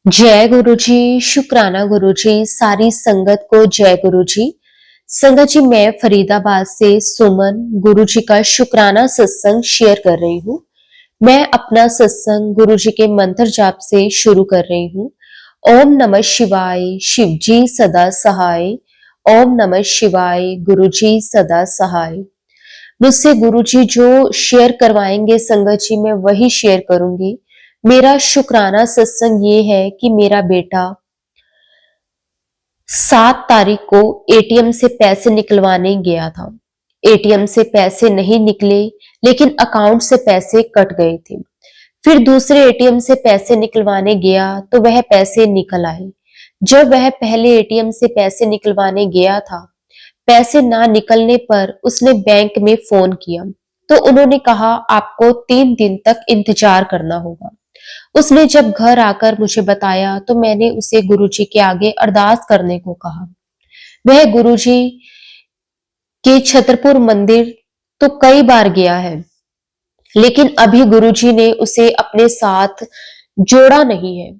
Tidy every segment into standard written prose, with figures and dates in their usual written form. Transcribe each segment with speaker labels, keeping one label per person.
Speaker 1: जय गुरु जी। शुक्राना गुरु जी। सारी संगत को जय गुरु जी। संगत जी, मैं फरीदाबाद से सुमन गुरु जी का शुक्राना सत्संग शेयर कर रही हूँ। मैं अपना सत्संग गुरु जी के मंत्र जाप से शुरू कर रही हूँ। ओम नमः शिवाय, शिव जी सदा सहाय। ओम नमः शिवाय, गुरु जी सदा सहाय। मुझसे गुरु जी जो शेयर करवाएंगे संगत जी, मैं वही शेयर करूंगी। मेरा शुक्राना सत्संग ये है कि मेरा बेटा 7 तारीख को एटीएम से पैसे निकलवाने गया था। एटीएम से पैसे नहीं निकले, लेकिन अकाउंट से पैसे कट गए थे। फिर दूसरे एटीएम से पैसे निकलवाने गया तो वह पैसे निकल आए। जब वह पहले एटीएम से पैसे निकलवाने गया था, पैसे ना निकलने पर उसने बैंक में फोन किया तो उन्होंने कहा आपको 3 दिन तक इंतजार करना होगा। उसने जब घर आकर मुझे बताया तो मैंने उसे गुरुजी के आगे अरदास करने को कहा। वह गुरुजी के छतरपुर मंदिर तो कई बार गया है, लेकिन अभी गुरुजी ने उसे अपने साथ जोड़ा नहीं है।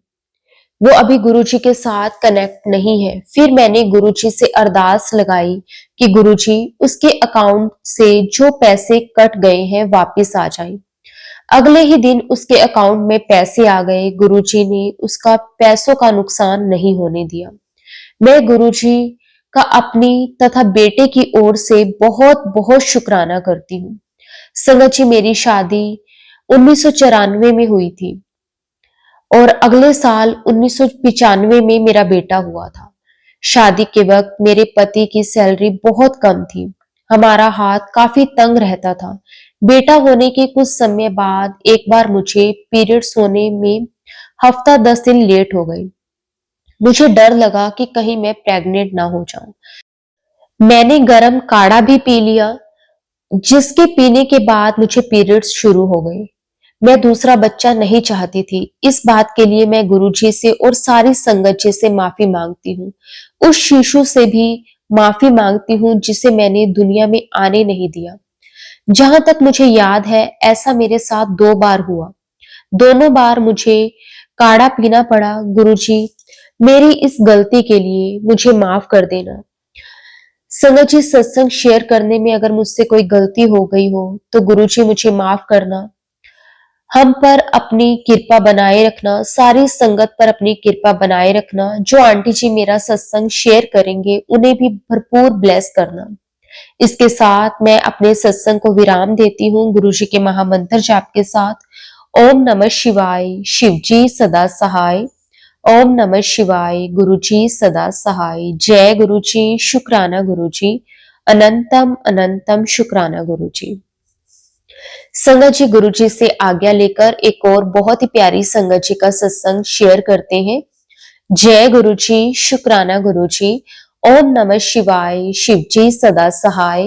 Speaker 1: वो अभी गुरुजी के साथ कनेक्ट नहीं है। फिर मैंने गुरुजी से अरदास लगाई कि गुरुजी उसके अकाउंट से जो पैसे कट गए हैं वापिस आ जाए। अगले ही दिन उसके अकाउंट में पैसे आ गए। गुरुजी ने उसका पैसों का नुकसान नहीं होने दिया। मैं गुरुजी का अपनी तथा बेटे की ओर से बहुत बहुत शुक्राना करती हूँ। संगत जी, मेरी शादी 1994 में हुई थी और अगले साल 1995 में मेरा बेटा हुआ था। शादी के वक्त मेरे पति की सैलरी बहुत कम थी। हमारा हाथ काफी तंग रहता था। बेटा होने के कुछ समय बाद एक बार मुझे पीरियड्स होने में हफ्ता 10 दिन लेट हो गई। मुझे डर लगा कि कहीं मैं प्रेग्नेंट ना हो जाऊं। मैंने गरम काढ़ा भी पी लिया, जिसके पीने के बाद मुझे पीरियड्स शुरू हो गए। मैं दूसरा बच्चा नहीं चाहती थी। इस बात के लिए मैं गुरुजी से और सारी संगत जी से माफी मांगती हूँ। उस शिशु से भी माफी मांगती हूँ जिसे मैंने दुनिया में आने नहीं दिया। जहां तक मुझे याद है, ऐसा मेरे साथ 2 बार हुआ। दोनों बार मुझे काढ़ा पीना पड़ा। गुरुजी, मेरी इस गलती के लिए मुझे माफ कर देना। संगत जी, सत्संग शेयर करने में अगर मुझसे कोई गलती हो गई हो तो गुरुजी मुझे माफ करना। हम पर अपनी कृपा बनाए रखना, सारी संगत पर अपनी कृपा बनाए रखना। जो आंटी जी मेरा सत्संग शेयर करेंगे उन्हें भी भरपूर ब्लेस करना। इसके साथ मैं अपने सत्संग को विराम देती हूँ गुरु जी के महामंत्र जाप के साथ। ओम नमः शिवाय, शिव जी सदा सहाय। ओम नमः शिवाय, गुरु जी सदा सहाय। जय गुरु जी। शुक्राना गुरु जी। अनंतम अनंतम शुक्राना गुरु जी। संगत जी, गुरु जी से आज्ञा लेकर एक और बहुत ही प्यारी संगत जी का सत्संग शेयर करते हैं। जय गुरु जी। शुक्राना गुरु जी। ओम नमः शिवाय, शिव जी सदा सहाय।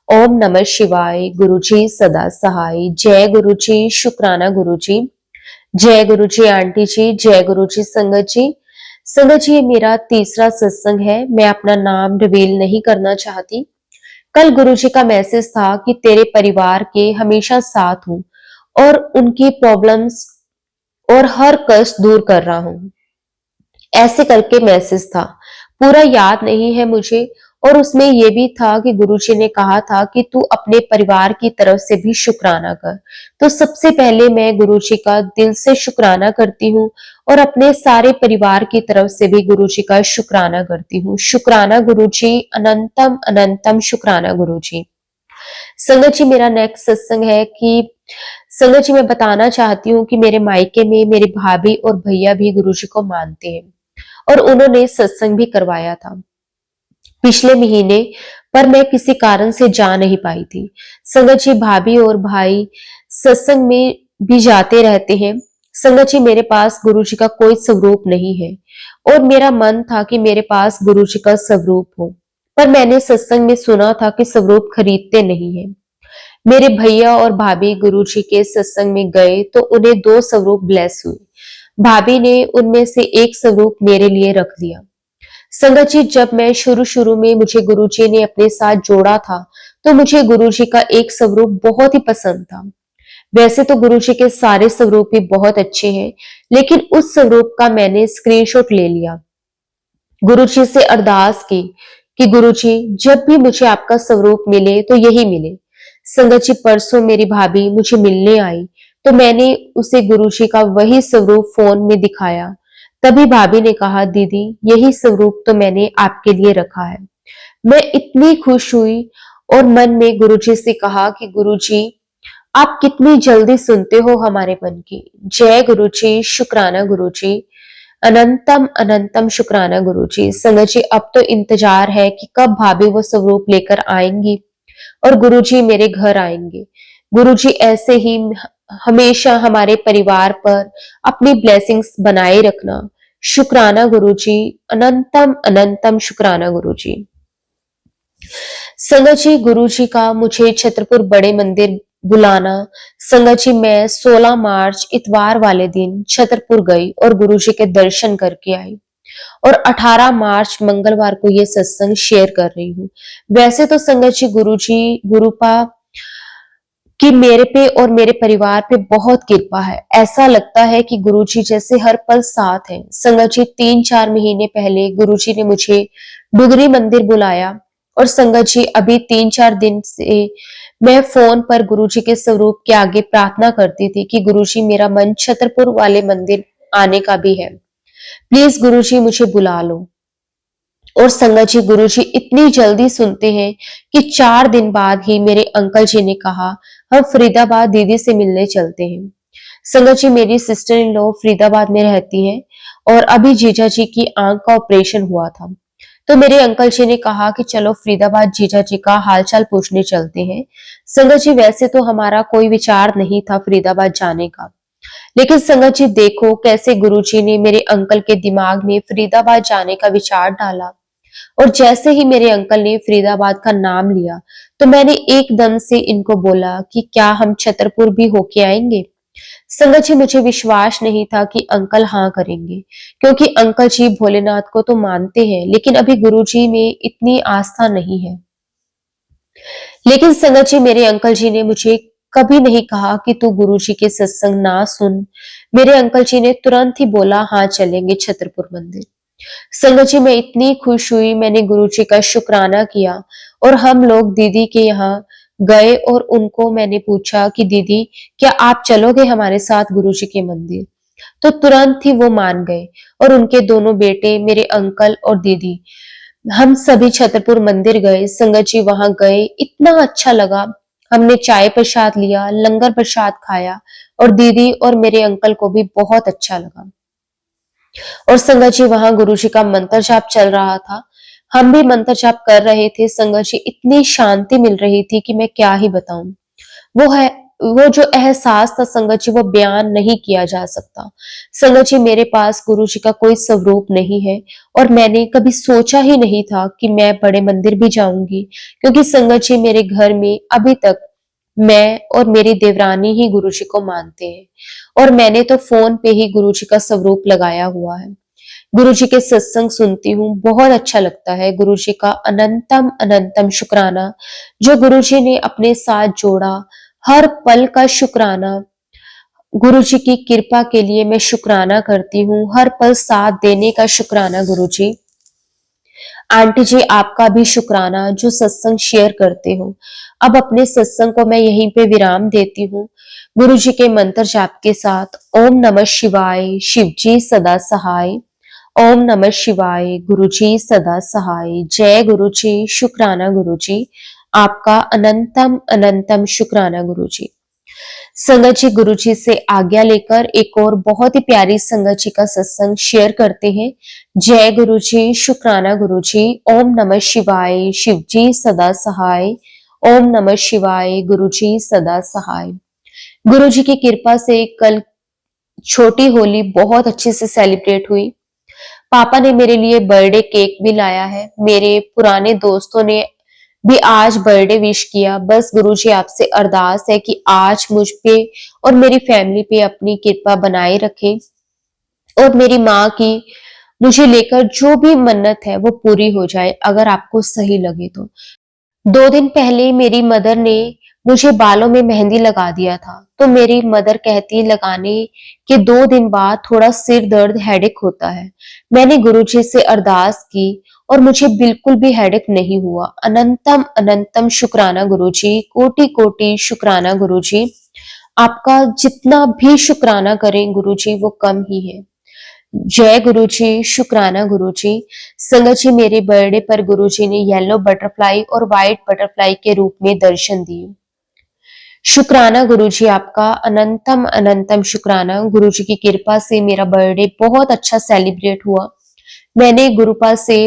Speaker 1: ओम नमः शिवाय, गुरु जी सदा सहाय। जय गुरु जी। शुक्राना गुरु जी। जय गुरु जी आंटी जी। जय गुरु जी संगत जी। संगत जी, ये मेरा तीसरा सत्संग है। मैं अपना नाम रिवील नहीं करना चाहती। कल गुरु जी का मैसेज था कि तेरे परिवार के हमेशा साथ हूं और उनकी प्रॉब्लम्स और हर कष्ट दूर कर रहा हूं। ऐसे करके मैसेज था। पूरा याद नहीं है मुझे। और उसमें यह भी था कि गुरुजी ने कहा था कि तू अपने परिवार की तरफ से भी शुक्राना कर। तो सबसे पहले मैं गुरुजी का दिल से शुक्राना करती हूँ और अपने सारे परिवार की तरफ से भी गुरुजी का शुक्राना करती हूँ। शुक्राना गुरुजी। अनंतम अनंतम शुक्राना गुरुजी। संगत जी, मेरा नेक्स्ट सत्संग है कि संगत जी, मैं बताना चाहती हूँ कि मेरे मायके में मेरे भाभी और भैया भी गुरुजी को मानते हैं और उन्होंने सत्संग भी करवाया था पिछले महीने, पर मैं किसी कारण से जा नहीं पाई थी। संगत जी, भाभी और भाई सत्संग में भी जाते रहते हैं। संगत जी, मेरे पास गुरु जी का कोई स्वरूप नहीं है और मेरा मन था कि मेरे पास गुरु जी का स्वरूप हो, पर मैंने सत्संग में सुना था कि स्वरूप खरीदते नहीं है। मेरे भैया और भाभी गुरु जी के सत्संग में गए तो उन्हें 2 स्वरूप ब्लेस हुए। भाभी ने उनमें से एक स्वरूप मेरे लिए रख लिया। संगत जी, जब मैं शुरू शुरू में मुझे गुरुजी ने अपने साथ जोड़ा था तो मुझे गुरुजी का एक स्वरूप बहुत ही पसंद था। वैसे तो गुरुजी के सारे स्वरूप भी बहुत अच्छे हैं, लेकिन उस स्वरूप का मैंने स्क्रीनशॉट ले लिया। गुरुजी से अरदास की कि गुरुजी जब भी मुझे आपका स्वरूप मिले तो यही मिले। संगत जी परसों मेरी भाभी मुझे मिलने आई तो मैंने उसे गुरुजी का वही स्वरूप फोन में दिखाया। तभी भाभी ने कहा दीदी यही स्वरूप तो मैंने आपके लिए रखा है। मैं इतनी खुश हुई और मन में गुरुजी से कहा कि गुरुजी आप कितनी जल्दी सुनते हो हमारे मन की। जय गुरुजी, शुक्राना गुरुजी, अनंतम अनंतम शुक्राना गुरुजी। संगत जी अब तो इंतजार है कि कब भाभी वो स्वरूप लेकर आएंगी और गुरुजी मेरे घर आएंगे। गुरुजी ऐसे ही हमेशा हमारे परिवार पर अपनी ब्लेसिंग्स बनाए रखना। शुक्राना गुरुजी, अनंतम अनंतम शुक्राना गुरुजी। संगत जी गुरुजी का मुझे छतरपुर बड़े मंदिर बुलाना। संगत जी मैं 16 मार्च इतवार वाले दिन छतरपुर गई और गुरुजी के दर्शन करके आई और 18 मार्च मंगलवार को ये सत्संग शेयर कर रही हूँ। वैसे तो संगत जी गुरुजी गुरुपा कि मेरे पे और मेरे परिवार पे बहुत कृपा है। ऐसा लगता है कि गुरुजी जैसे हर पल साथ हैं। संगत जी 3-4 महीने पहले गुरुजी ने मुझे डुगरी मंदिर बुलाया और संगत जी अभी 3-4 दिन से मैं फोन पर गुरुजी के स्वरूप के आगे प्रार्थना करती थी कि गुरुजी मेरा मन छतरपुर वाले मंदिर आने का भी है। प्लीज गुरुजी मुझे बुला लो। और संगत जी गुरुजी इतनी जल्दी सुनते हैं कि 4 दिन बाद ही मेरे अंकल जी ने कहा हम फरीदाबाद दीदी से मिलने चलते हैं। संगत जी मेरी सिस्टर इन लॉ फरीदाबाद में रहती हैं और अभी जीजा जी की आंख का ऑपरेशन हुआ था। तो मेरे अंकल जी ने कहा कि चलो फरीदाबाद जीजा जी का हालचाल पूछने चलते हैं। संगत जी वैसे तो हमारा कोई विचार नहीं था फरीदाबाद जाने का, लेकिन संगत जी देखो कैसे गुरुजी ने मेरे अंकल के दिमाग में फरीदाबाद जाने का विचार डाला। और जैसे ही मेरे अंकल ने फरीदाबाद का नाम लिया तो मैंने एकदम से इनको बोला कि क्या हम छतरपुर भी होके आएंगे। संगत जी मुझे विश्वास नहीं था कि अंकल हाँ करेंगे, क्योंकि अंकल जी भोलेनाथ को तो मानते हैं लेकिन अभी गुरुजी में इतनी आस्था नहीं है। लेकिन संगत जी मेरे अंकल जी ने मुझे कभी नहीं कहा कि तू गुरुजी के सत्संग ना सुन। मेरे अंकल जी ने तुरंत ही बोला हाँ चलेंगे छतरपुर मंदिर। संगत जी मैं इतनी खुश हुई, मैंने गुरुजी का शुक्राना किया और हम लोग दीदी के यहाँ गए और उनको मैंने पूछा कि दीदी क्या आप चलोगे हमारे साथ गुरुजी के मंदिर। तो तुरंत ही वो मान गए और उनके दोनों बेटे मेरे अंकल और दीदी हम सभी छतरपुर मंदिर गए। संगत जी वहां गए, इतना अच्छा लगा। हमने चाय प्रसाद लिया, लंगर प्रसाद खाया और दीदी और मेरे अंकल को भी बहुत अच्छा लगा। और संगत जी वहां गुरुजी का मंत्र जाप चल रहा था, हम भी मंत्र जाप कर रहे थे। संगत जी इतनी शांति मिल रही थी कि मैं क्या ही बताऊं। वो है वो जो एहसास था संगत जी वो बयान नहीं किया जा सकता। संगत जी मेरे पास गुरु जी का कोई स्वरूप नहीं है और मैंने कभी सोचा ही नहीं था कि मैं बड़े मंदिर भी जाऊंगी, क्योंकि संगत जी मेरे घर में अभी तक मैं और मेरी देवरानी ही गुरु जी को मानते हैं और मैंने तो फोन पे ही गुरु जी का स्वरूप लगाया हुआ है। गुरु जी के सत्संग सुनती हूँ, बहुत अच्छा लगता है। गुरु जी का अनंतम अनंतम शुक्राना जो गुरु जी ने अपने साथ जोड़ा, हर पल का शुक्राना। गुरु जी की कृपा के लिए मैं शुक्राना करती हूँ, हर पल साथ देने का शुक्राना गुरु जी। आंटी जी आपका भी शुक्राना जो सत्संग शेयर करते हो। अब अपने सत्संग को मैं यहीं पे विराम देती हूँ गुरु जी के मंत्र जाप के साथ। ओम नमः शिवाय, शिव जी सदा सहाय। ओम नमः शिवाय, गुरु जी सदा सहाय। जय गुरु जी, शुक्राना गुरु जी, आपका अनंतम अनंतम शुक्राना गुरु जी। संगत जी गुरु जी से आज्ञा लेकर एक और बहुत ही प्यारी संगत जी का सत्संग शेयर करते हैं। जय गुरु जी, शुक्राना गुरु जी। ओम नमः शिवाय, शिव जी सदा सहाय। ओम नमः शिवाय, गुरु जी सदा सहाय। गुरु जी की कृपा से कल छोटी होली बहुत अच्छे से सेलिब्रेट हुई। पापा ने मेरे लिए बर्थडे केक भी लाया है। मेरे पुराने दोस्तों ने भी आज बर्थडे विश किया। बस गुरुजी आपसे अरदास है कि आज मुझ पे और मेरी फैमिली पे अपनी कृपा बनाए रखे और मेरी माँ की मुझे लेकर जो भी मन्नत है वो पूरी हो जाए, अगर आपको सही लगे तो। 2 दिन पहले मेरी मदर ने मुझे बालों में मेहंदी लगा दिया था। तो मेरी मदर कहती लगाने के 2 दिन बाद थोड़ा सिर दर्द हेडेक होता है। मैंने गुरुजी से अरदास की और मुझे बिल्कुल भी हेडेक नहीं हुआ। अनंतम अनंतम शुक्राना गुरुजी, कोटि कोटि शुक्राना गुरुजी। आपका जितना भी शुक्राना करें गुरुजी वो कम ही है। जय गुरुजी, शुक्राना गुरुजी। संगत जी, मेरे बर्थडे पर गुरुजी ने येलो बटरफ्लाई और व्हाइट बटरफ्लाई के रूप में दर्शन दिए। शुक्राना गुरुजी आपका, अनंतम अनंतम शुक्राना। गुरुजी की कृपा से मेरा बर्थडे बहुत अच्छा सेलिब्रेट हुआ। मैंने गुरुपा से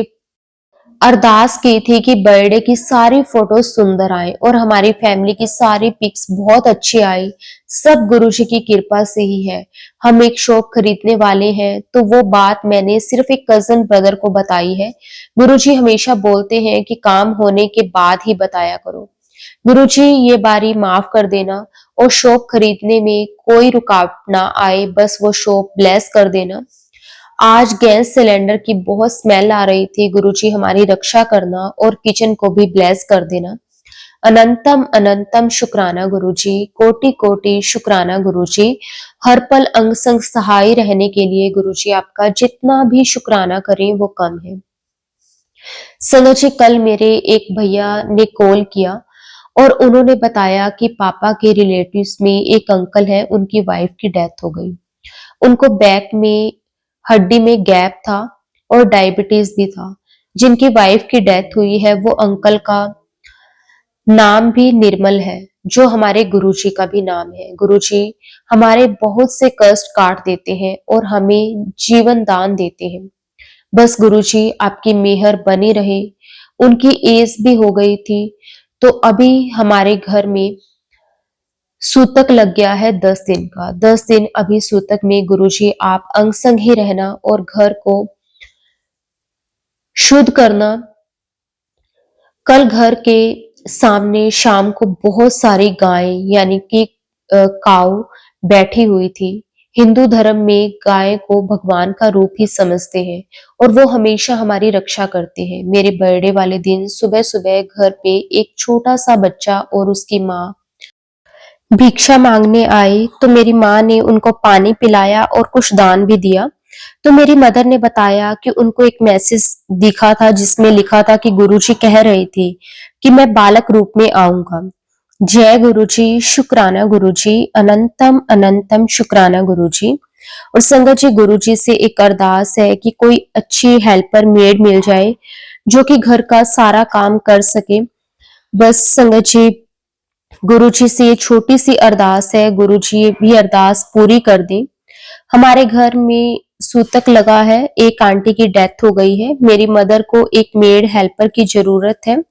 Speaker 1: अरदास की थी कि बर्थडे की सारी फोटोज सुंदर आए और हमारी फैमिली की सारी पिक्स बहुत अच्छी आई। सब गुरुजी की कृपा से ही है। हम एक शॉप खरीदने वाले हैं, तो वो बात मैंने सिर्फ एक कजन ब्रदर को बताई है। गुरुजी हमेशा बोलते हैं कि काम होने के बाद ही बताया करो। गुरुजी ये बारी माफ कर देना और शॉप खरीदने में कोई रुकावट ना आए, बस वो शॉप ब्लेस कर देना। आज गैस सिलेंडर की बहुत स्मेल आ रही थी। गुरुजी हमारी रक्षा करना और किचन को भी ब्लेस कर देना। अनंतम अनंतम शुक्राना गुरुजी, कोटि कोटि शुक्राना गुरुजी। हर पल अंग संग सहाय रहने के लिए गुरुजी आपका जितना भी शुक्राना करें वो कम है। संगत जी, कल मेरे एक भैया ने कॉल किया और उन्होंने बताया कि पापा के रिलेटिव्स में एक अंकल है, उनकी वाइफ की डेथ हो गई। उनको बैक में हड्डी में गैप था और डायबिटीज भी था। जिनकी वाइफ की डेथ हुई है वो अंकल का नाम भी निर्मल है, जो हमारे गुरुजी का भी नाम है। गुरुजी हमारे बहुत से कष्ट काट देते हैं और हमें जीवन दान देते हैं। बस गुरुजी आपकी मेहर बनी रहे। उनकी एज भी हो गई थी, तो अभी हमारे घर में सूतक लग गया है 10 दिन का। 10 दिन अभी सूतक में गुरुजी आप अंग संग ही रहना और घर को शुद्ध करना। कल घर के सामने शाम को बहुत सारी गाय यानी कि काऊ बैठी हुई थी। हिंदू धर्म में गाय को भगवान का रूप ही समझते हैं और वो हमेशा हमारी रक्षा करते हैं। मेरे बर्थडे वाले दिन सुबह सुबह घर पे एक छोटा सा बच्चा और उसकी माँ भिक्षा मांगने आए, तो मेरी माँ ने उनको पानी पिलाया और कुछ दान भी दिया। तो मेरी मदर ने बताया कि उनको एक मैसेज दिखा था जिसमें लिखा था कि गुरुजी कह रहे थे कि मैं बालक रूप में आऊंगा। जय गुरुजी, शुक्राना गुरुजी, अनंतम अनंतम शुक्राना गुरुजी। और संगत जी, गुरुजी से एक अरदास है कि कोई अच्छी हेल्पर मेड मिल जाए जो कि घर का सारा काम कर सके। बस संगत जी, गुरुजी से ये छोटी सी अरदास है, गुरुजी ये भी अरदास पूरी कर दें। हमारे घर में सूतक लगा है, एक आंटी की डेथ हो गई है। मेरी मदर को एक मेड हेल्पर की जरूरत है।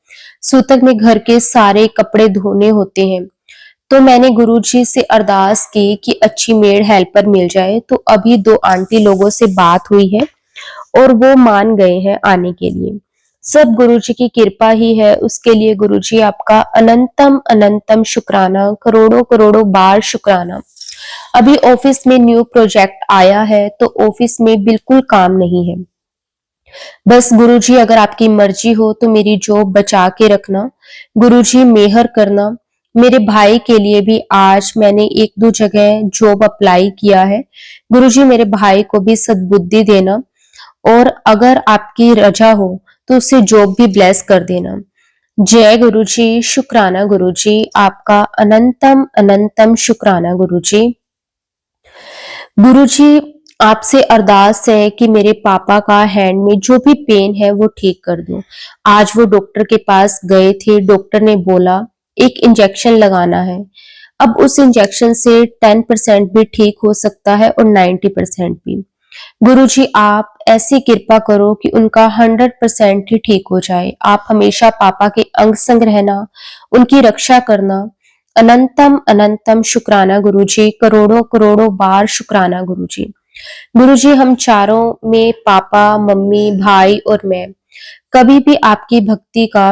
Speaker 1: सूतक में घर के सारे कपड़े धोने होते हैं, तो मैंने गुरुजी से अरदास की कि अच्छी मेड हेल्पर मिल जाए। तो अभी 2 आंटी लोगों से बात हुई है और वो मान गए हैं आने के लिए। सब गुरुजी की कृपा ही है, उसके लिए गुरुजी आपका अनंतम अनंतम शुक्राना, करोड़ों करोड़ों बार शुक्राना। अभी ऑफिस में न्यू प्रोजेक्ट आया है, तो ऑफिस में बिल्कुल काम नहीं है। बस गुरुजी अगर आपकी मर्जी हो तो मेरी जॉब बचा के रखना। गुरुजी मेहर करना। मेरे भाई के लिए भी आज मैंने 1-2 जगह जॉब अप्लाई किया है। गुरुजी मेरे भाई को भी सद्बुद्धि देना और अगर आपकी रजा हो तो उसे जॉब भी ब्लेस कर देना। जय गुरुजी, शुक्राना गुरुजी, आपका अनंतम अनंतम शुक्राना गुरुजी। गुरुजी आपसे अरदास है कि मेरे पापा का हैंड में जो भी पेन है वो ठीक कर दो। आज वो डॉक्टर के पास गए थे, डॉक्टर ने बोला एक इंजेक्शन लगाना है। अब उस इंजेक्शन से 10% भी ठीक हो सकता है और 90% भी। गुरुजी आप ऐसी कृपा करो कि उनका 100% ही ठीक हो जाए। आप हमेशा पापा के अंग संग रहना, उनकी रक्षा करना। अनंतम अनंतम शुक्राना गुरुजी, करोड़ों करोड़ों बार शुक्राना गुरुजी। गुरुजी हम चारों में पापा, मम्मी, भाई और मैं कभी भी आपकी भक्ति का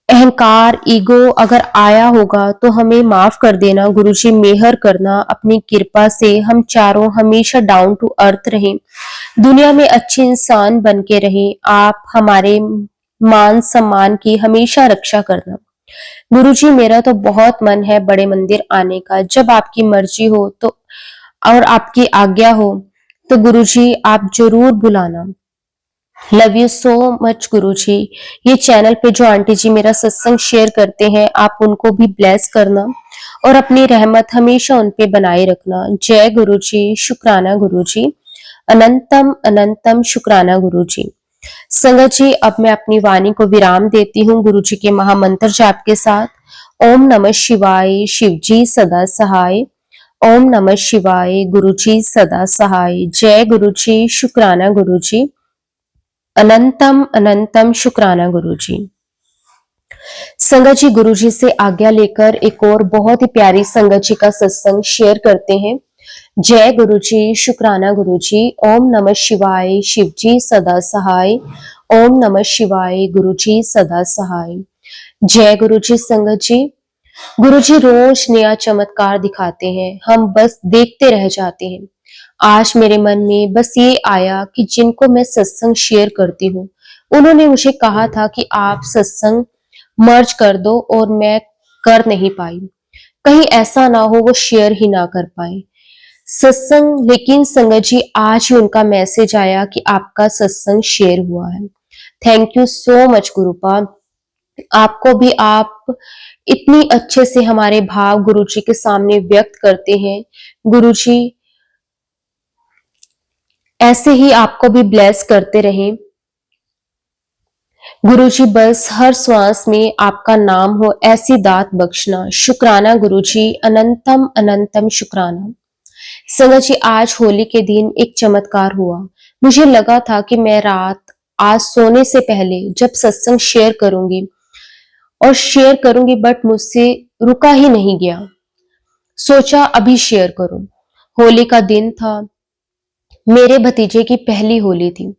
Speaker 1: अहंकार, ईगो अगर आया होगा तो हमें माफ कर देना। गुरुजी मेहर करना, अपनी कृपा से हम चारों हमेशा डाउन टू अर्थ रहें, दुनिया में अच्छे इंसान बन के रहें। आप हमारे मान सम्मान की हमेशा रक्षा करना। गुरुजी, मेरा तो बहुत मन है बड़े मंदिर आने का, जब आपकी मर्जी हो तो और आपकी आज्ञा हो तो गुरुजी आप जरूर बुलाना। लव यू सो मच गुरुजी। ये चैनल पे जो आंटी जी मेरा सत्संग शेयर करते हैं, आप उनको भी ब्लेस करना और अपनी रहमत हमेशा उन पे बनाए रखना। जय गुरुजी, शुक्राना गुरुजी, अनंतम अनंतम शुक्राना गुरुजी। संगत जी, अब मैं अपनी वाणी को विराम देती हूँ गुरुजी के महामंत्र जाप के साथ। ओम नमः शिवाय, शिव जी सदा सहाय। ओम नमः शिवाय, गुरुजी सदा सहाय। जय गुरुजी, शुक्राना गुरुजी, अनंतम अनंतम शुक्राना गुरुजी। संगत जी, गुरुजी से आज्ञा लेकर एक और बहुत ही प्यारी संगत जी का सत्संग शेयर करते हैं। जय गुरुजी, शुक्राना गुरुजी। ओम नमः शिवाय, शिव जी सदा सहाय। ओम नमः शिवाय, गुरुजी सदा सहाय। जय गुरुजी। संगत जी, गुरुजी रोज नया चमत्कार दिखाते हैं, हम बस देखते रह जाते हैं। आज मेरे मन में बस ये आया कि जिनको मैं सत्संग शेयर करती हूँ, उन्होंने मुझे कहा था कि आप सत्संग मर्ज कर दो, और मैं कर नहीं पाई। कहीं ऐसा ना हो वो शेयर ही ना कर पाए सत्संग। लेकिन संगत जी, आज ही उनका मैसेज आया कि आपका सत्संग शेयर हुआ है। Thank you so much गुरुपा। आपको भी, आप इतनी अच्छे से हमारे भाव गुरुजी के सामने व्यक्त करते हैं। गुरुजी ऐसे ही आपको भी ब्लेस करते रहें। गुरुजी बस हर श्वास में आपका नाम हो, ऐसी दात बख्शना। शुक्राना गुरुजी, अनंतम अनंतम शुक्राना। संगत जी, आज होली के दिन एक चमत्कार हुआ। मुझे लगा था कि मैं रात आज सोने से पहले जब सत्संग शेयर करूंगी और शेयर करूंगी, बट मुझसे रुका ही नहीं गया। सोचा अभी शेयर करूं। होली का दिन था, मेरे भतीजे की पहली होली थी।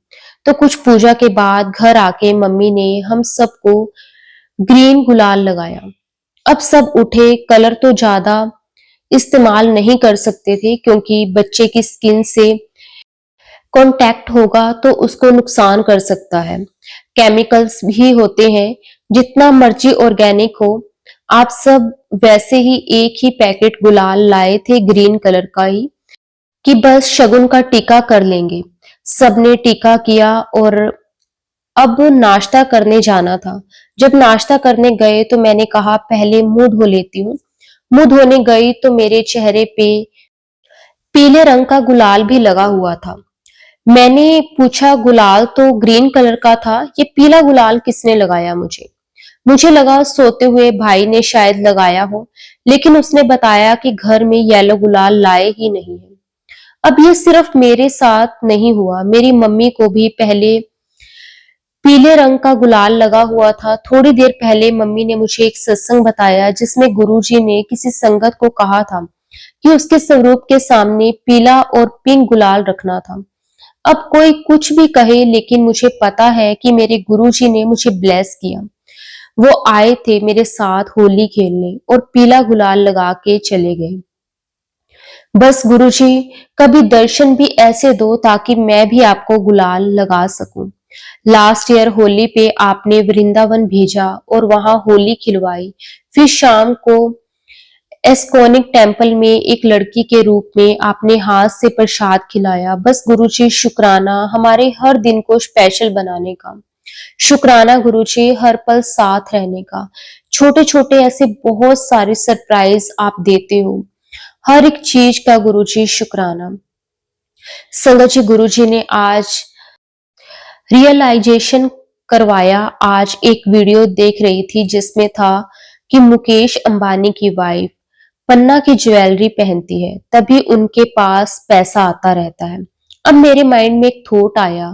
Speaker 1: तो कुछ पूजा के बाद घर आके मम्मी ने हम सबको ग्रीन गुलाल लगाया। अब सब उठे, कलर तो ज्यादा इस्तेमाल नहीं कर सकते थे क्योंकि बच्चे की स्किन से कांटेक्ट होगा तो उसको नुकसान कर सकता है। केमिकल्स भी होते हैं, जितना मर्जी ऑर्गेनिक हो। आप सब वैसे ही एक ही पैकेट गुलाल लाए थे ग्रीन कलर का ही, कि बस शगुन का टीका कर लेंगे। सबने टीका किया और अब नाश्ता करने जाना था। जब नाश्ता करने गए तो मैंने कहा पहले मुंह धो लेती हूँ। मुंह धोने गई तो मेरे चेहरे पे पीले रंग का गुलाल भी लगा हुआ था। मैंने पूछा गुलाल तो ग्रीन कलर का था, ये पीला गुलाल किसने लगाया मुझे? मुझे लगा सोते हुए भाई ने शायद लगाया हो, लेकिन उसने बताया कि घर में येलो गुलाल लाए ही नहीं है। अब ये सिर्फ मेरे साथ नहीं हुआ, मेरी मम्मी को भी पहले पीले रंग का गुलाल लगा हुआ था। थोड़ी देर पहले मम्मी ने मुझे एक सत्संग बताया जिसमें गुरुजी ने किसी संगत को कहा था कि उसके स्वरूप के सामने पीला और पिंक गुलाल रखना था। अब कोई कुछ भी कहे, लेकिन मुझे पता है कि मेरे गुरुजी ने मुझे ब्लेस किया। वो आए थे मेरे साथ होली खेलने और पीला गुलाल लगा के चले गए। बस गुरुजी, कभी दर्शन भी ऐसे दो ताकि मैं भी आपको गुलाल लगा सकूं। लास्ट ईयर होली पे आपने वृंदावन भेजा और वहां होली खिलवाई। फिर शाम को एस्कोनिक टेम्पल में एक लड़की के रूप में आपने हाथ से प्रसाद खिलाया। बस गुरुजी, शुक्राना हमारे हर दिन को स्पेशल बनाने का। शुक्राना गुरुजी, हर पल साथ रहने का। छोटे छोटे ऐसे बहुत सारे सरप्राइज आप देते हो, हर एक चीज का गुरुजी शुक्राना। संगत जी, गुरुजी ने आज रियलाइजेशन करवाया। आज एक वीडियो देख रही थी जिसमें था कि मुकेश अंबानी की वाइफ पन्ना की ज्वेलरी पहनती है, तभी उनके पास पैसा आता रहता है। अब मेरे माइंड में एक थॉट आया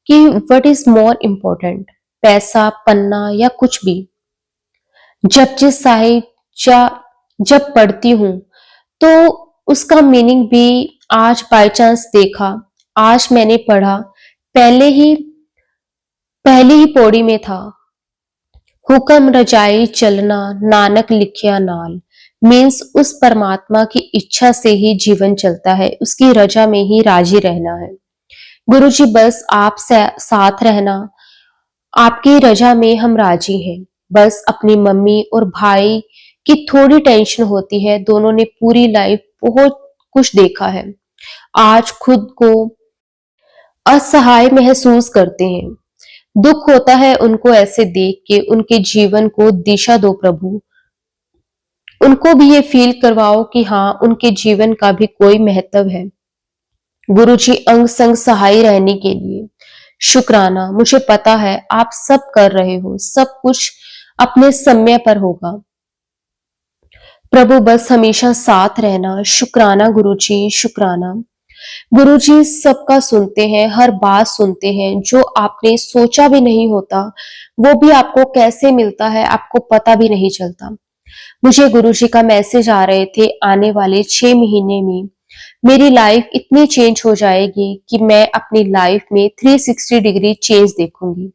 Speaker 1: कि व्हाट इज मोर इम्पोर्टेंट, पैसा, पन्ना या कुछ भी। जपजी साहिब जब पढ़ती हूँ तो उसका मीनिंग भी आज बाय चांस देखा। आज मैंने पढ़ा, पहले ही पहली ही पौड़ी में था, हुक्म रजाई चलना नानक लिखिया नाल। मीन्स उस परमात्मा की इच्छा से ही जीवन चलता है, उसकी रजा में ही राजी रहना है। गुरुजी बस आप साथ रहना, आपकी रजा में हम राजी हैं। बस अपनी मम्मी और भाई की थोड़ी टेंशन होती है। दोनों ने पूरी लाइफ बहुत कुछ देखा है। आज खुद को असहाय महसूस करते हैं। दुख होता है उनको ऐसे देख के। उनके जीवन को दिशा दो प्रभु। उनको भी ये फील करवाओ कि हाँ, उनके जीवन का भी कोई महत्व है। गुरुजी, अंग संग सहाय रहने के लिए शुक्राना। मुझे पता है आप सब कर रहे हो, सब कुछ अपने समय पर होगा। प्रभु बस हमेशा साथ रहना। शुक्राना गुरुजी, शुक्राना। गुरुजी सबका सुनते हैं, हर बात सुनते हैं। जो आपने सोचा भी नहीं होता वो भी आपको कैसे मिलता है आपको पता भी नहीं चलता। मुझे गुरुजी का मैसेज आ रहे थे, आने वाले 6 महीने में मेरी लाइफ इतनी चेंज हो जाएगी कि मैं अपनी लाइफ में 360 डिग्री चेंज देखूंगी।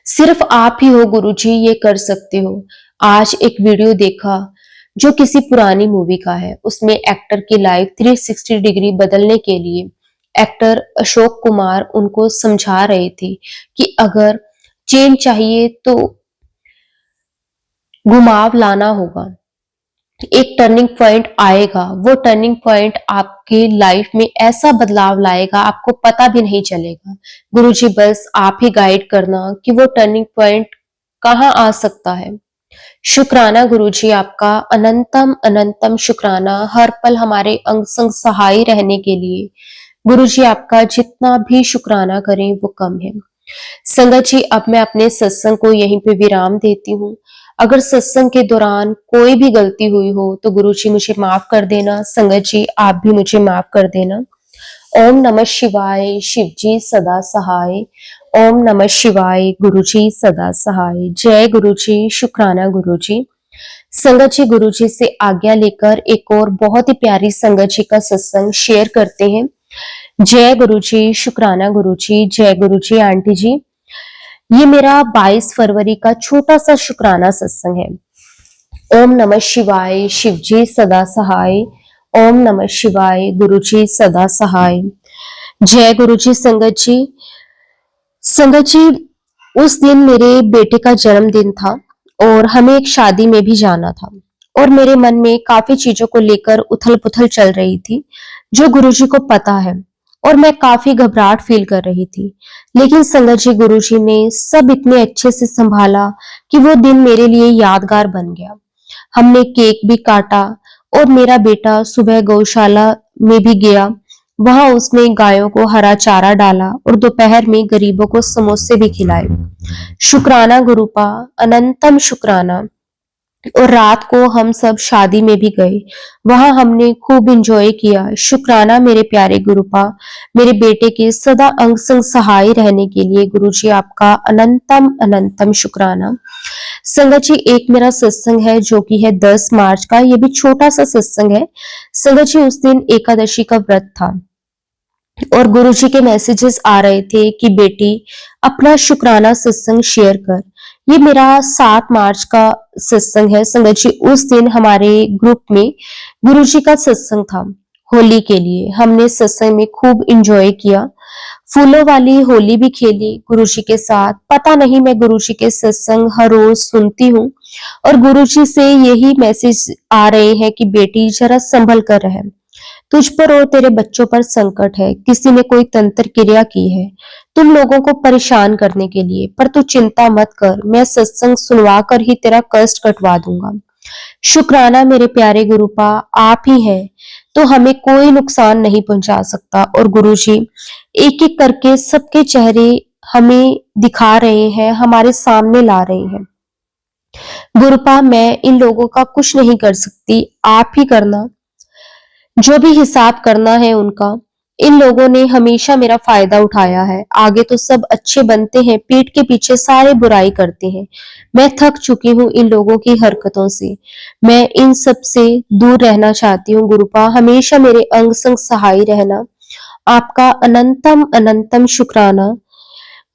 Speaker 1: सिर्फ आप ही हो गुरुजी, ये कर सकते हो। आज एक वीडियो देखा जो किसी पुरानी मूवी का है। उसमें एक्टर की लाइफ 360 डिग्री बदलने के लिए एक्टर अशोक कुमार उनको समझा रहे थे कि अगर चेंज चाहिए तो घुमाव लाना होगा। एक टर्निंग पॉइंट आएगा। वो टर्निंग पॉइंट आपके लाइफ में ऐसा बदलाव लाएगा आपको पता भी नहीं चलेगा। गुरुजी बस आप ही गाइड करना कि वो टर्निंग पॉइंट कहाँ आ सकता है। शुक्राना गुरुजी, आपका अनंतम अनंतम शुक्राना हर पल हमारे अंग संग सहाय रहने के लिए। गुरुजी आपका जितना भी शुक्राना करें वो कम है। संगत जी, अब मैं अपने सत्संग को यहीं पे विराम देती हूँ। अगर सत्संग के दौरान कोई भी गलती हुई हो तो गुरुजी मुझे माफ कर देना। संगत जी, आप भी मुझे माफ कर देना। ओम नमः शिवाय। शिव जी सदा सहाय। ओम नमः शिवाय। गुरुजी सदा सहाय। जय गुरुजी। शुक्राना गुरुजी। संगत जी, गुरुजी से आज्ञा लेकर एक और बहुत ही प्यारी संगत जी का सत्संग शेयर करते हैं। जय गुरुजी। शुक्राना गुरुजी। जय गुरुजी आंटी जी। ये मेरा 22 फरवरी का छोटा सा शुक्राना सत्संग है। ओम नमः शिवाय। शिव जी सदा सहाय। ओम नमः शिवाय। गुरुजी सदा सहाय। जय गुरुजी। संगत जी, संगत जी, उस दिन मेरे बेटे का जन्मदिन था और हमें एक शादी में भी जाना था और मेरे मन में काफी चीजों को लेकर उथल पुथल चल रही थी जो गुरुजी को पता है और मैं काफी घबराहट फील कर रही थी। लेकिन संगत जी, गुरुजी ने सब इतने अच्छे से संभाला कि वो दिन मेरे लिए यादगार बन गया। हमने केक भी काटा और मेरा बेटा सुबह गौशाला में भी गया। वहां उसने गायों को हरा चारा डाला और दोपहर में गरीबों को समोसे भी खिलाए। शुक्राना गुरुपा, अनंतम शुक्राना। और रात को हम सब शादी में भी गए। वहां हमने खूब एंजॉय किया। शुक्राना मेरे प्यारे गुरुपा, मेरे बेटे के सदा अंग संग सहाय रहने के लिए गुरुजी आपका अनंतम अनंतम शुक्राना। संगत जी, एक मेरा सत्संग है जो कि है 10 मार्च का। ये भी छोटा सा सत्संग है। संगत जी, उस दिन एकादशी का व्रत था और गुरुजी के मैसेजेस आ रहे थे कि बेटी अपना शुक्राना सत्संग शेयर कर। ये मेरा 7 मार्च का सत्संग है। संगत जी, उस दिन हमारे ग्रुप में गुरुजी का सत्संग था होली के लिए। हमने सत्संग में खूब एंजॉय किया। फूलों वाली होली भी खेली गुरुजी के साथ। पता नहीं, मैं गुरुजी के सत्संग हर रोज सुनती हूँ और गुरुजी से यही मैसेज आ रहे हैं कि बेटी जरा संभल कर रहे। तुझ पर और तेरे बच्चों पर संकट है। किसी ने कोई तंत्र क्रिया की है तुम लोगों को परेशान करने के लिए, पर तू चिंता मत कर, मैं सत्संग सुनवा कर ही तेरा कष्ट कटवा दूंगा। शुक्राना मेरे प्यारे गुरुपा, आप ही हैं तो हमें कोई नुकसान नहीं पहुंचा सकता। और गुरुजी एक एक करके सबके चेहरे हमें दिखा रहे हैं, हमारे सामने ला रहे हैं। गुरुपा, मैं इन लोगों का कुछ नहीं कर सकती, आप ही करना। जो भी हिसाब करना है उनका। इन लोगों ने हमेशा मेरा फायदा उठाया है। आगे तो सब अच्छे बनते हैं, पीठ के पीछे सारे बुराई करते हैं। मैं थक चुकी हूँ इन लोगों की हरकतों से। मैं इन सब से दूर रहना चाहती हूँ गुरुपा, हमेशा मेरे अंग संग सहाय रहना। आपका अनंतम अनंतम शुक्राना।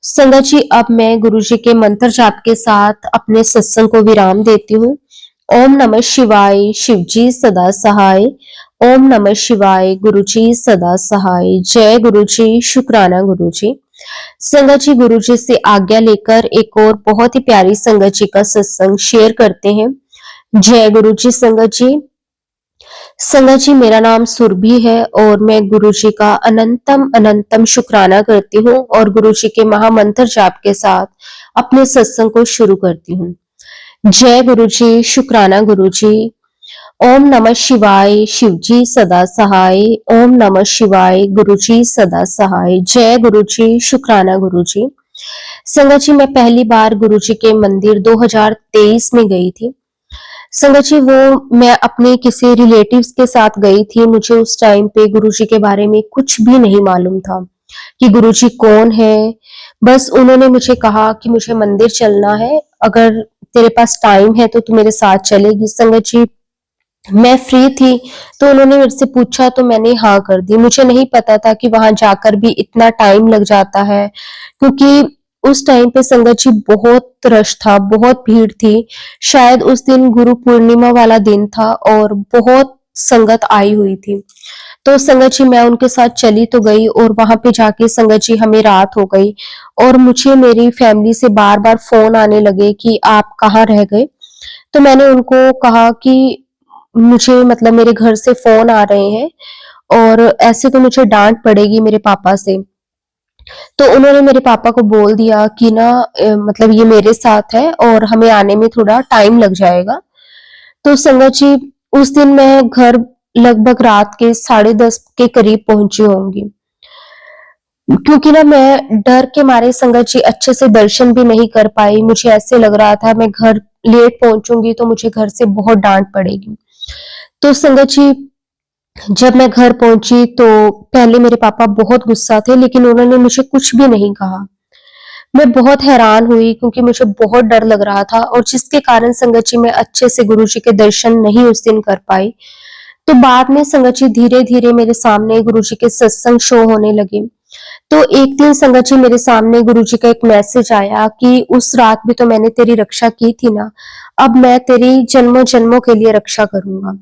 Speaker 1: संगत जी, अब मैं गुरुजी के मंत्र जाप के साथ अपने सत्संग को विराम देती हूँ। ओम नमः शिवाय। शिव जी सदा सहाय। ओम नमः शिवाय। गुरुजी सदा सहाय। जय गुरुजी। शुक्राना गुरुजी। संगत जी गुरुजी से आज्ञा लेकर एक और बहुत ही प्यारी संगत जी का सत्संग शेयर करते हैं। जय गुरु जी संगत जी। संगत जी मेरा नाम सुरभि है और मैं गुरु जी का अनंतम अनंतम शुक्राना करती हूँ और गुरु जी के महामंत्र जाप के साथ अपने सत्संग को शुरू करती हूँ। जय गुरु जी, शुक्राना गुरु जी। ओम नमः शिवाय, शिव जी सदा सहाय। ओम नमः शिवाय, गुरु जी सदा सहाय। जय गुरु जी, शुक्राना गुरु जी। संगत जी मैं पहली बार गुरु जी के मंदिर 2023 में गई थी। संगत जी वो मैं अपने किसी रिलेटिव्स के साथ गई थी। मुझे उस टाइम पे गुरुजी के बारे में कुछ भी नहीं मालूम था कि गुरुजी कौन है। बस उन्होंने मुझे कहा कि मुझे मंदिर चलना है, अगर तेरे पास टाइम है तो तू मेरे साथ चलेगी। संगत जी मैं फ्री थी तो उन्होंने मेरे से पूछा तो मैंने हाँ कर दी। मुझे नहीं पता था कि वहां जाकर भी इतना टाइम लग जाता है, क्योंकि उस टाइम पे संगत जी बहुत रश था, बहुत भीड़ थी। शायद उस दिन गुरु पूर्णिमा वाला दिन था और बहुत संगत आई हुई थी। तो संगत जी मैं उनके साथ चली तो गई और वहां पे जाके संगत जी हमें रात हो गई और मुझे मेरी फैमिली से बार बार फोन आने लगे कि आप कहाँ रह गए। तो मैंने उनको कहा कि मुझे मतलब मेरे घर से फ़ोन आ रहे हैं और ऐसे तो मुझे डाँट पड़ेगी मेरे पापा से। तो उन्होंने मेरे पापा को बोल दिया कि ना मतलब ये मेरे साथ है और हमें आने में थोड़ा टाइम लग जाएगा। तो संगत जी उस दिन मैं घर लगभग रात के 10:30 के करीब पहुँची होंगी। क्योंकि ना मैं डर के मारे संगत जी अच्छे से दर्शन भी नहीं कर पाई। मुझे ऐसे लग रहा था मैं घर लेट पहुँचूँगी तो मुझे घर से बहुत डाँट पड़ेगी। तो संगत जी जब मैं घर पहुंची तो पहले मेरे पापा बहुत गुस्सा थे, लेकिन उन्होंने मुझे कुछ भी नहीं कहा। मैं बहुत हैरान हुई क्योंकि मुझे बहुत डर लग रहा था और जिसके कारण संगत जी मैं अच्छे से गुरु जी के दर्शन नहीं उस दिन कर पाई। तो बाद में संगत जी धीरे-धीरे मेरे सामने गुरु जी के सत्संग शो होने लगे। तो एक दिन संगत जी मेरे सामने गुरु जी का एक मैसेज आया कि उस रात भी तो मैंने तेरी रक्षा की थी ना, अब मैं तेरी जन्मों-जन्मों के लिए रक्षा करूँगा।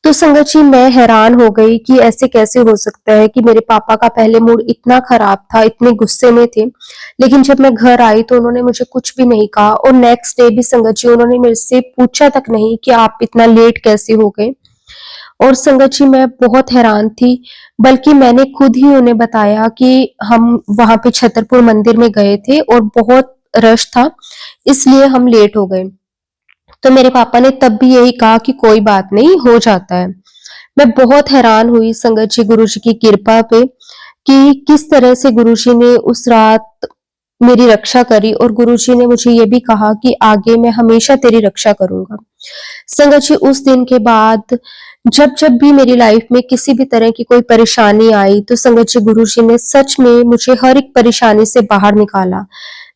Speaker 1: तो संगत जी मैं हैरान हो गई कि ऐसे कैसे हो सकता है कि मेरे पापा का पहले मूड इतना खराब था, इतने गुस्से में थे, लेकिन जब मैं घर आई तो उन्होंने मुझे कुछ भी नहीं कहा और नेक्स्ट डे भी संगत जी उन्होंने मेरे से पूछा तक नहीं कि आप इतना लेट कैसे हो गए। और संगत जी मैं बहुत हैरान थी, बल्कि मैंने खुद ही उन्हें बताया कि हम वहां पे छतरपुर मंदिर में गए थे और बहुत रश था, इसलिए हम लेट हो गए। तो मेरे पापा ने तब भी यही कहा कि कोई बात नहीं, हो जाता है। मैं बहुत हैरान हुई संगत जी गुरुजी की कृपा पे कि किस तरह से गुरुजी ने उस रात मेरी रक्षा करी और गुरुजी ने मुझे ये भी कहा कि आगे मैं हमेशा तेरी रक्षा करूंगा। संगत जी उस दिन के बाद जब-जब भी मेरी लाइफ में किसी भी तरह की कोई परेशानी आई तो संगत जी गुरुजी ने सच में मुझे हर एक परेशानी से बाहर निकाला।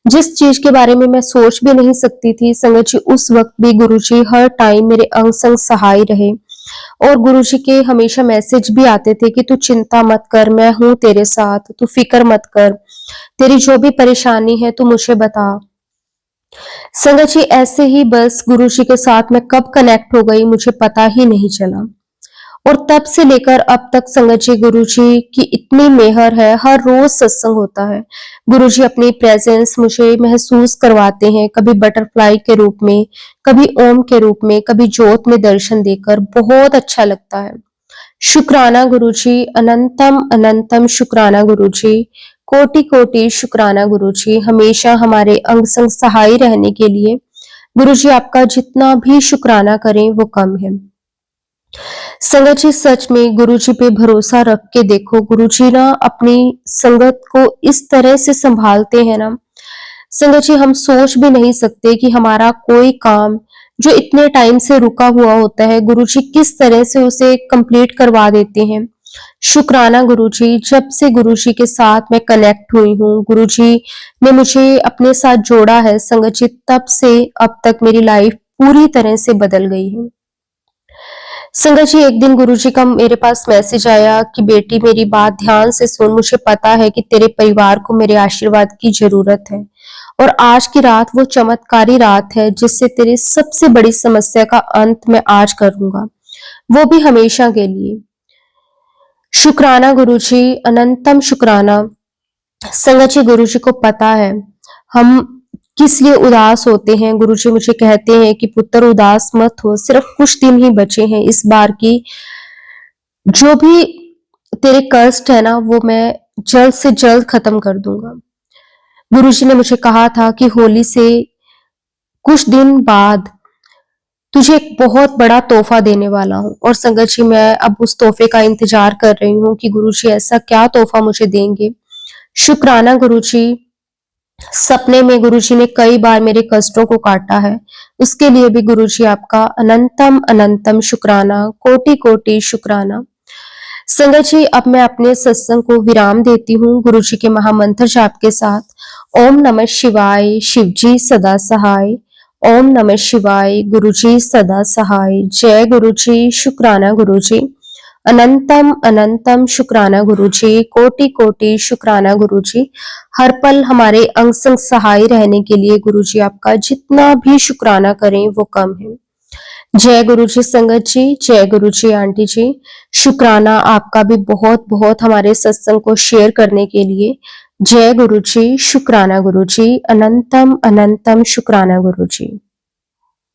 Speaker 1: जिस चीज के बारे में मैं सोच भी नहीं सकती थी, संगत जी उस वक्त भी गुरुजी हर टाइम मेरे अंग संग सहाय रहे और गुरुजी के हमेशा मैसेज भी आते थे कि तू चिंता मत कर, मैं हूं तेरे साथ, तू फिक्र मत कर, तेरी जो भी परेशानी है तू मुझे बता। संगत जी ऐसे ही बस गुरुजी के साथ मैं कब कनेक्ट हो गई मुझे पता ही नहीं चला और तब से लेकर अब तक संगत जी गुरुजी की इतनी मेहर है, हर रोज सत्संग होता है। गुरुजी अपनी प्रेजेंस मुझे महसूस करवाते हैं, कभी बटरफ्लाई के रूप में, कभी ओम के रूप में, कभी ज्योत में दर्शन देकर बहुत अच्छा लगता है। शुक्राना गुरुजी, अनंतम अनंतम शुक्राना गुरुजी, कोटि कोटि शुक्राना गुरुजी, हमेशा हमारे अंग संग सहाय रहने के लिए। गुरुजी आपका जितना भी शुक्राना करें वो कम है। संगत जी सच में गुरुजी पे भरोसा रख के देखो, गुरुजी ना अपनी संगत को इस तरह से संभालते हैं ना, संगत जी हम सोच भी नहीं सकते कि हमारा कोई काम जो इतने टाइम से रुका हुआ होता है, गुरुजी किस तरह से उसे कंप्लीट करवा देते हैं। शुक्राना गुरुजी, जब से गुरुजी के साथ मैं कनेक्ट हुई हूँ, गुरुजी ने मुझे अपने साथ जोड़ा है संगत जी, तब से अब तक मेरी लाइफ पूरी तरह से बदल गई है। संगत जी एक दिन गुरुजी का मेरे पास मैसेज आया कि बेटी मेरी बात ध्यान से सुन, मुझे पता है कि तेरे परिवार को मेरे आशीर्वाद की जरूरत है और आज की रात वो चमत्कारी रात है जिससे तेरी सबसे बड़ी समस्या का अंत मैं आज करूंगा, वो भी हमेशा के लिए। शुक्राना गुरुजी, अनंतम शुक्राना। संगत जी, गुरु जी को पता है हम किस लिए उदास होते हैं। गुरु जी मुझे कहते हैं कि पुत्र उदास मत हो, सिर्फ कुछ दिन ही बचे हैं इस बार की। जो भी तेरे कष्ट है ना, वो मैं जल्द से जल्द खत्म कर दूंगा। गुरु जी ने मुझे कहा था कि होली से कुछ दिन बाद तुझे एक बहुत बड़ा तोहफा देने वाला हूँ। और संगत जी, मैं अब उस तोहफे का इंतजार कर रही हूँ कि गुरु जी ऐसा क्या तोहफा मुझे देंगे। शुक्राना गुरु जी, सपने में गुरु जी ने कई बार मेरे कष्टों को काटा है, उसके लिए भी गुरु जी आपका अनंतम अनंतम शुक्राना, कोटि कोटि शुक्राना। संगत जी, अब मैं अपने सत्संग को विराम देती हूँ गुरु जी के महामंत्र जाप के साथ। ओम नमः शिवाय, शिव जी सदा सहाय। ओम नमः शिवाय, गुरु जी सदा सहाय। जय गुरु जी, शुक्राना गुरु जी, अनंतम अनंतम शुक्राना गुरु जी, कोटि कोटि शुक्राना गुरु जी। हर पल हमारे अंग संग सहाय रहने के लिए गुरु जी आपका जितना भी शुक्राना करें वो कम है। जय गुरु जी संगत जी, जय गुरु जी आंटी जी। शुक्राना आपका भी बहुत बहुत हमारे सत्संग को शेयर करने के लिए। जय गुरु जी, शुक्राना गुरु जी, अनंतम अनंतम शुक्राना गुरु जी।